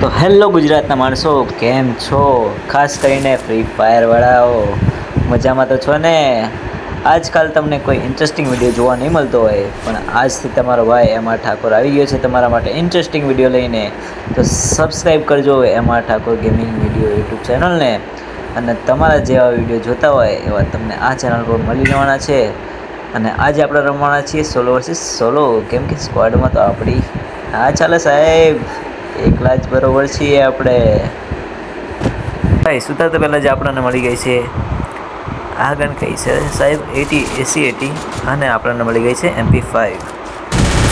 તો હેલો ગુજરાતના માણસો, કેમ છો? ખાસ કરીને ફ્રી ફાયરવાળાઓ મજામાં તો છો ને? આજકાલ તમને કોઈ ઇન્ટરેસ્ટિંગ વિડીયો જોવા નહીં મળતો હોય, પણ આજથી તમારો ભાઈ એમાં ઠાકોર આવી ગયો છે તમારા માટે ઇન્ટરેસ્ટિંગ વિડીયો લઈને. તો સબસ્ક્રાઈબ કરજો એમાં ઠાકોર ગેમિંગ વિડીયો યુટ્યુબ ચેનલને, અને તમારા જેવા વિડીયો જોતા હોય એવા તમને આ ચેનલ પર મળી જવાના છે. અને આજે આપણે રમવાના છીએ સોલો વર્સિસ સોલો, કેમ કે સ્ક્વોડમાં તો આપણી હા ચાલે સાહેબ, એકલા જ બરોબર છીએ આપણે. ભાઈ સુતા તો પહેલાં જ આપણને મળી ગઈ છે આ ગન કઈ છે સાહેબ, AC-80, અને આપણને મળી ગઈ છે MP5.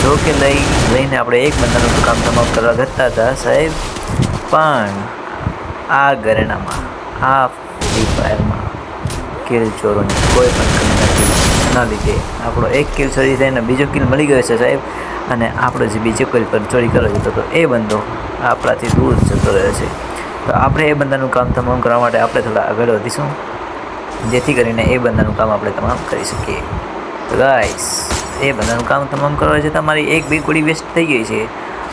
જો કે લઈને આપણે એક બંદાનું કામ તમામ કરવા જતા હતા સાહેબ, પણ આ ઘરેણામાં, આ ફ્રી ફાયરમાં કિલ ચોરોની કોઈ પણ કમી નથી. ના લીધે આપણો એક કિલ ચોરી થઈને બીજો કિલ મળી ગયો છે સાહેબ, અને આપણો જે બીજો કિલ પર ચોરી કરવા જતો હતો એ બંદો આપણાથી દૂર જતો રહ્યો છે. તો આપણે એ બંદાનું કામ તમામ કરવા માટે આપણે થોડા આગળ વધીશું, જેથી કરીને એ બંદાનું કામ આપણે તમામ કરી શકીએ. તો ગાઈસ, એ બંદાનું કામ તમામ કરવા જતાં મારી એક બે ગોળી વેસ્ટ થઈ ગઈ છે,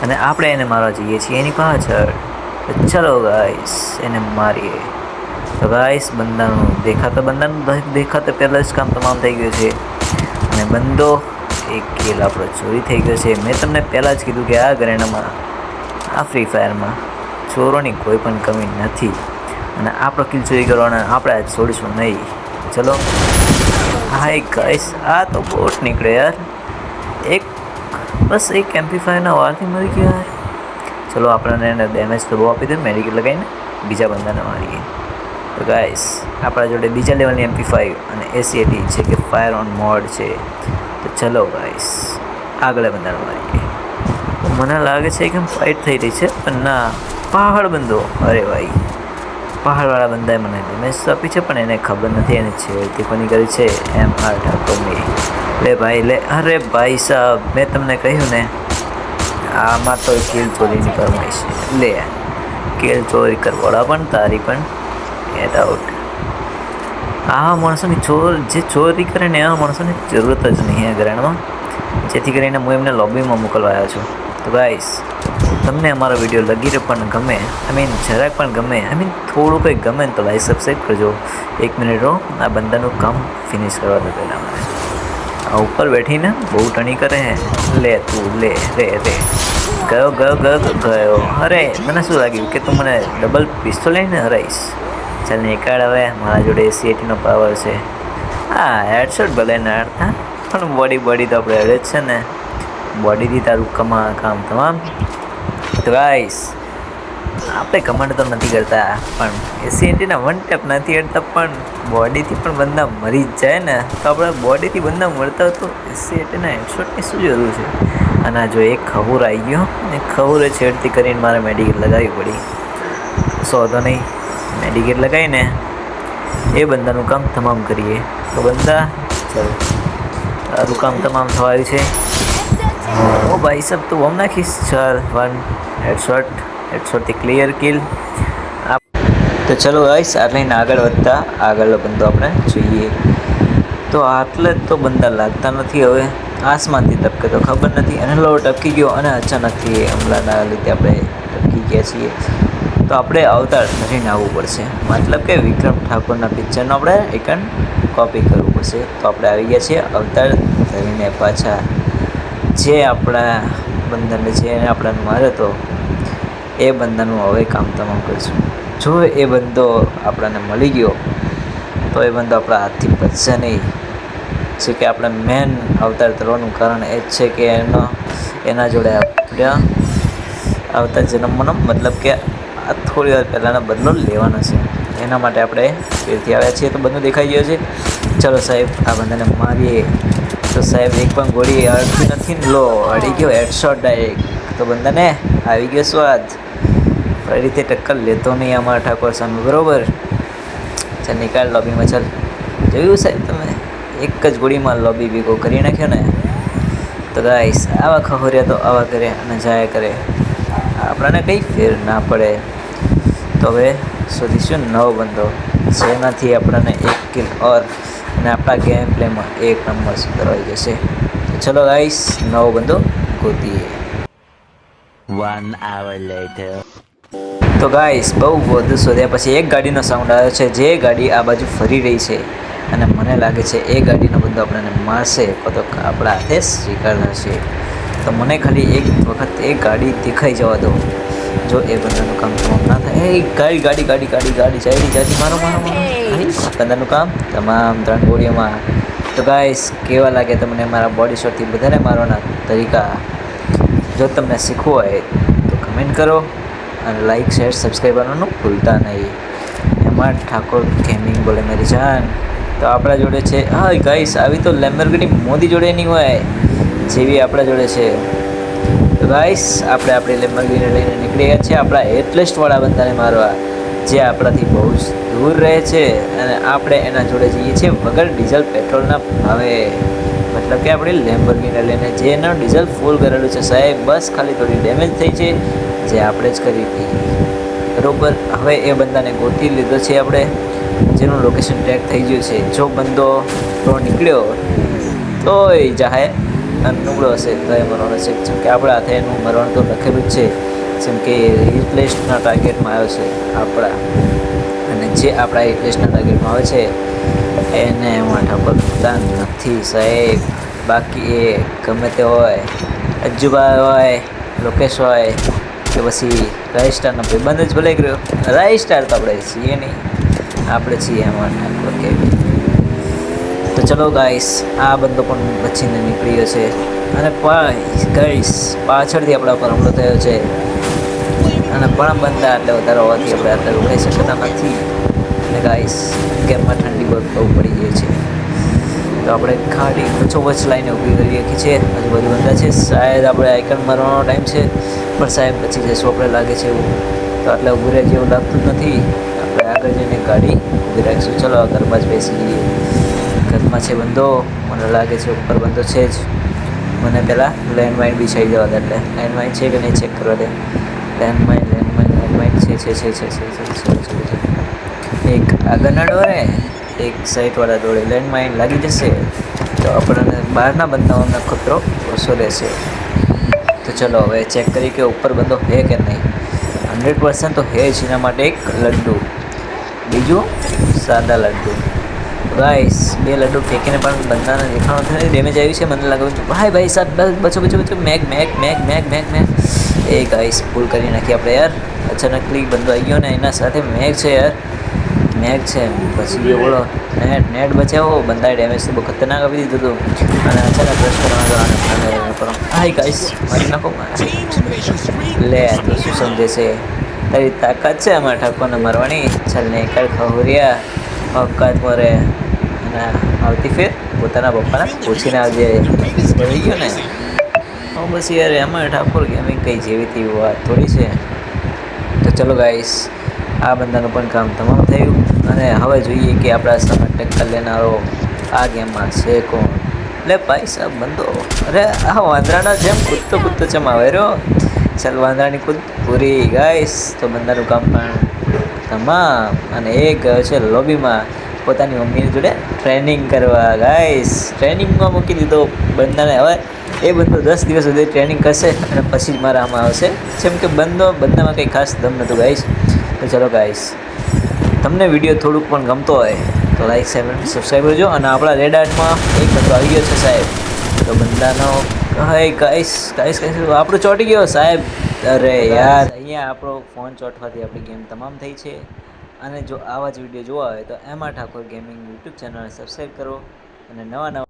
અને આપણે એને મારવા જઈએ છીએ એની પાછળ. તો ચલો ગાઈસ, એને મારીએ. તો ગાઈસ, બંદાનું દેખાતા પહેલાં જ કામ તમામ થઈ ગયું છે, અને બંદો એક કિલ આપણો ચોરી થઈ ગયો છે. મેં તમને પહેલાં જ કીધું કે આ ઘરેણામાં, આ ફ્રી ફાયરમાં ચોરોની કોઈ પણ કમી નથી, અને આપણો કિલ ચોરી કરવાના આપણે આજ છોડીશું નહીં. ચલો. હાય ગાઈસ, આ તો બોટ નીકળે યાર. બસ એક MP5ના વારથી મરી ગયો યાર. ચલો, આપણને એને ડેમેજ તો બહુ આપી દે, મેડિકેટ લગાવીને બીજા બંદાને મારીએ. તો ગાઈસ, આપણા જોડે બીજા લેવલની MP5 અને AC-80 છે કે ફાયર ઓન મોડ છે. તો ચલો ગાઈસ, આગળ બંદાને મારીએ. મને લાગે છે કે ફાઇટ થઈ રહી છે, પણ ના, પહાડ બંદો. અરે ભાઈ, પહાડવાળા બંદાએ મને ડેમેજ તો આપી છે, પણ એને ખબર નથી એને છેડતી કોની કરી છે. MR ઠાકોરની. લે ભાઈ લે. અરે ભાઈ સાહેબ, મેં તમને કહ્યું ને, આમાં તો કિલ ચોરીની ફરમાઈશ છે. લે, કિલ ચોરી કરવાળા પણ તારી પણ ગેટ આઉટ. આવા માણસોની જે ચોરી કરે ને એવા માણસોની જરૂરત જ નહીં આ ગ્રાઉન્ડમાં, જેથી કરીને હું એમને લોબીમાં મોકલવા આવ્યો છું. તો ગાઈસ, તમને અમારો વિડીયો લગી પણ ગમે, જરાક પણ ગમે, થોડું કંઈ ગમે ને તો લાઈક સબસ્ક્રાઈબ કરજો. 1 મિનિટ રહો, આ બંદાનું કામ ફિનિશ કરવા દો પહેલાં મને. આ ઉપર બેઠીને બહુ ટણી કરે હે. લે તું, લે રે રે. ગયો. અરે, મને શું લાગ્યું કે તું મને ડબલ પિસ્તોલ લઈને હરાઈશ. ચાલ નીકળ હવે, મારા જોડે AC-80નો પાવર છે. હા, હેડશોટ ભલે ના અડતા, પણ બોડી તો આપણે હરે જ છે ને. બોડીથી તારું કામ તમામ. તો ગાઈસ, આપણે કમાન્ડ તો નથી કરતા, પણ AC-80ના વન ટેપ નથી અડતા, પણ બોડીથી પણ બંદા મરી જ જાય ને. તો આપણે બોડીથી બંદા મરતા હોય તો AC-80ના હેડશોટની શું જરૂર છે? અને જો એક ખબૂર આવી ગયો, ને ખબૂરે છેડતી કરીને મારે મેડિકેટ લગાવવી પડી. સો તો નહીં, મેડિકેટ લગાવીને એ બંદાનું કામ તમામ કરીએ. તો બંદા, ચાલો, તારું કામ તમામ થવાયું છે. ઓ ભાઈ સાહેબ, તું બોમ્બ નાખીશ? ચાલ, 1 હેડશોટથી ક્લિયર કિલ. તો ચલો ગાઈસ, આટલીને આગળ વધતા આગળનો બંદો આપણે જોઈએ. તો આટલે જ તો બંદા લાગતા નથી. હવે આસમાનથી ટપકે તો ખબર નથી, અને લો ટપકી ગયો, અને અચાનકથી હમલાના લીધે આપણે ટપકી ગયા છીએ. તો આપણે અવતાર ધરીને આવવું પડશે, મતલબ કે વિક્રમ ઠાકોરના પિક્ચરનો આપણે એકન કોપી કરવું પડશે. તો આપણે આવી ગયા છીએ અવતાર ધરીને પાછા. જે આપણા બંદાને આપણને માર્યો હતો એ બંદાનું હવે કામ તમામ કરીશું. જો એ બંદો આપણને મળી ગયો તો એ બંદો આપણા હાથથી બચશે નહીં. છે કે આપણે મેન અવતાર કરવાનું કારણ એ જ છે કે એના જોડે આપણે આવતા જન્મનો મતલબ કે આ થોડી વાર પહેલાંનો બદલો લેવાનો છે. એના માટે આપણે ફેરથી આવ્યા છીએ. તો બધું દેખાઈ ગયો છે. ચલો સાહેબ, આ બંદાને મારીએ. તો સાહેબ, એક પણ ગોળી અડતી નથી ને. લો, અડી ગયો હેડશોટ ડાયરેક્ટ. તો બંદાને આવી ગયો સ્વાદ. ફરીથી ટક્કર લેતો નહીં અમારા ઠાકોર સામે, બરાબર? ચાલ નીકાળ લોબીમાં. ચાલ, જોયું સાહેબ તમે, એક જ ગોળીમાં લોબી ભેગો કરી નાખ્યો ને. તો ગાઈસ, આવા ખહોર્યા તો આવા કરે અને જાયા કરે, આપણને કંઈ ફેર ના પડે. તો હવે શોધીશું નવો બંદો, જેનાથી આપણને એક કિલ ઓર અને આપણા ગેમ પ્લેમાં એક નંબર સુધરવાઈ જશે. તો ચલો ગાઈસ, નવો બંદો ગોતીએ. 1 hour later. તો ગાઈસ બહુ વધુ શોધ્યા પછી એક ગાડીનો સાઉન્ડ આવ્યો છે, જે ગાડી આ બાજુ ફરી રહી છે અને મને લાગે છે એ ગાડીનો બંદો આપણને મારશે તો આપણા હાથે સ્વીકારતા છે. તો મને ખાલી એક વખત એ ગાડી દેખાઈ જવા દો. જો એ બંદાનું કામ તમામ ના થાય, એ ગાડી ચાલી મારો બંદાનું કામ તમામ 3 ગોળીઓમાં. તો ગાઈસ કેવા લાગે તમને મારા બોડી શોટથી બધાને મારવાના તરીકા? જો તમને શીખવું હોય તો કમેન્ટ કરો અને લાઈક શેર સબસ્ક્રાઈબ કરવાનું ભૂલતા નહીં. એમાં ઠાકોર ગેમિંગ બોલે મેરી જાન. તો આપણા જોડે છે, હા ગાઈસ આવી તો લેમ્બોર્ગિની મોદી જોડે નહીં હોય જેવી આપણા જોડે છે. તો ગાઈસ આપણે આપણી લેમ્બોર્ગિની લઈને નીકળી ગયા છે આપણા હેટલિસ્ટવાળા બંદાને મારવા, જે આપણાથી બહુ જ દૂર રહે છે અને આપણે એના જોડે જઈએ છીએ વગર ડીઝલ પેટ્રોલના ભાવે. મતલબ કે આપણી લેમ્બોર્ગિની લઈને જે એનો ડીઝલ ફૂલ કરેલું છે સાહેબ, બસ ખાલી થોડી ડેમેજ થઈ છે જે આપણે જ કરી હતી. બરોબર, હવે એ બંદાને ગોતી લીધો છે આપણે, જેનું લોકેશન ટેગ થઈ ગયું છે. જો બંદો તો નીકળ્યો તોય જાહે અને નુકડો હશે તો એ મરવાનો છે, જેમ કે આપણા હાથે એનું મરવાનું તો લખેલું જ છે, જેમ કે હિટલિસ્ટના ટાર્ગેટમાં આવ્યો છે આપણા, અને જે આપણા હિટલિસ્ટના ટાર્ગેટમાં આવે છે એને એમાં ઠાકોર નથી સાહેબ. બાકી એ ગમે તે હોય, અજ્જુભાઈ હોય, લોકેશ હોય કે પછી રાઇસ્ટારનો ભાઈબંધ જ ભલે કર્યો. રાઇસ્ટાર તો આપણે છીએ નહીં, આપણે છીએ એમાં ઠાકોર કેવી. તો ચલો ગાઈસ, આ બંદો પણ બચીને નીકળ્યો છે અને ગાઈસ પાછળથી આપણા પર હુમલો થયો છે અને પણ બંદા એટલે વધારે હોવાથી આપણે અત્યારે રોકાઈ શકતા નથી. અને ગાઈસ ગેમમાં ઠંડી બહુ પડી ગઈ છે, તો આપણે ગાડી વચ્ચોવચ્ચ લાઈને ઊભી કરી રાખી છે. આજુબાજુ બંદા છે, શાયદ આપણે આઇકન મારવાનો ટાઈમ છે, પણ સાહેબ બચી જઈશું આપણે લાગે છે એવું. તો આટલા ઊભી રહે જેવું લાગતું જ નથી. આપણે આગળ જઈને ગાડી ઊભી રાખીશું. ચલો ઘરમાં જ બેસી જઈએ. ઘરમાં છે બંદો, મને લાગે છે ઉપર બંદો છે જ. મને પહેલાં લેન્ડમાઇન બિછાઈ જવા દે, એટલે લેન્ડમાઇન છે કે નહીં ચેક કરવા દે. લેન્ડમાઇન છે. એક આગળના ડોરે, એક સાઈડવાળા ડોરે લેન્ડમાઇન લાગી જશે તો આપણને બહારના બંદાઓનો ખતરો ઓછો રહેશે. તો ચલો હવે ચેક કરી કે ઉપર બંદો હે કે નહીં. 100% તો હે જ. એના માટે એક લડ્ડુ, બીજું સાદા લડ્ડુ. ગાઈસ 2 લડ્ડુ ફેંકીને પણ બંદાને દેખાણો થઈને ડેમેજ આવ્યું છે. મને લાગે ભાઈ સાહેબ બચો મેગ. એ ગાઈસ ભૂલ કરી નાખી આપણે યાર. અચાનકલી બંદો આવી ગયો ને એના સાથે મેગ છે યાર, મેગ છે. પછી એ બોલો નેટ બચાવો, બંદાએ ડેમેજ તો બહુ ખતરનાક આપી દીધું હતું અને અચાનક રશ કરવાનો. હાય ગાઈસ મારી નાખો લે. તો શું સમજે છે, તારી તાકાત છે આમાં ઠાકોરને મારવાની. ચાલ ને કાલ ખવરિયા અવકાત મરે અને આવતી ફેર પોતાના પપ્પાને પૂછીને આવજે. રહી ગયો ને બસ યાર, એમાં ઠાકોર ગેમિંગ કંઈ જેવી તેવી વાત થોડી છે. તો ચલો ગાઈસ, આ બંદાનું પણ કામ તમામ થયું અને હવે જોઈએ કે આપણા સામે ટક્કર લેનારો આ ગેમમાં છે કોણ. એટલે ભાઈ સાહેબ બંદો, અરે આ વાંદરાના જેમ કૂદતો ચમાવે રહ્યો. ચાલ વાંદરાની કૂદ પૂરી ગાઈસ. તો બંદાનું કામ પણ તમામ, અને એ ગયો છે લોબીમાં પોતાની મમ્મીની જોડે ટ્રેનિંગ કરવા. ગાઈસ ટ્રેનિંગમાં મૂકી દીધો બંદાને. હવે એ બંદો 10 દિવસ સુધી ટ્રેનિંગ કરશે અને પછી જ મારામાં આવશે, જેમ કે બંદામાં કંઈ ખાસ દમ નહોતું ગાઈસ. તો ચલો ગાઈસ, તમને વિડીયો થોડુંક પણ ગમતો હોય તો લાઈક સબસ્ક્રાઈબ કરજો. અને આપણા રેડ આર્ટમાં એક બંદો આવી ગયો છે સાહેબ. તો બંદાનો ગાઈસ આપણો ચોંટી ગયો સાહેબ. અરે યાર, અહીંયા આપણો ફોન ચોંટવાથી આપણી ગેમ તમામ થઈ છે. અને જો આવા જ વિડીયો જોવા હોય તો એમાં ઠાકોર ગેમિંગ યુટ્યુબ ચેનલને સબસ્ક્રાઈબ કરો અને નવા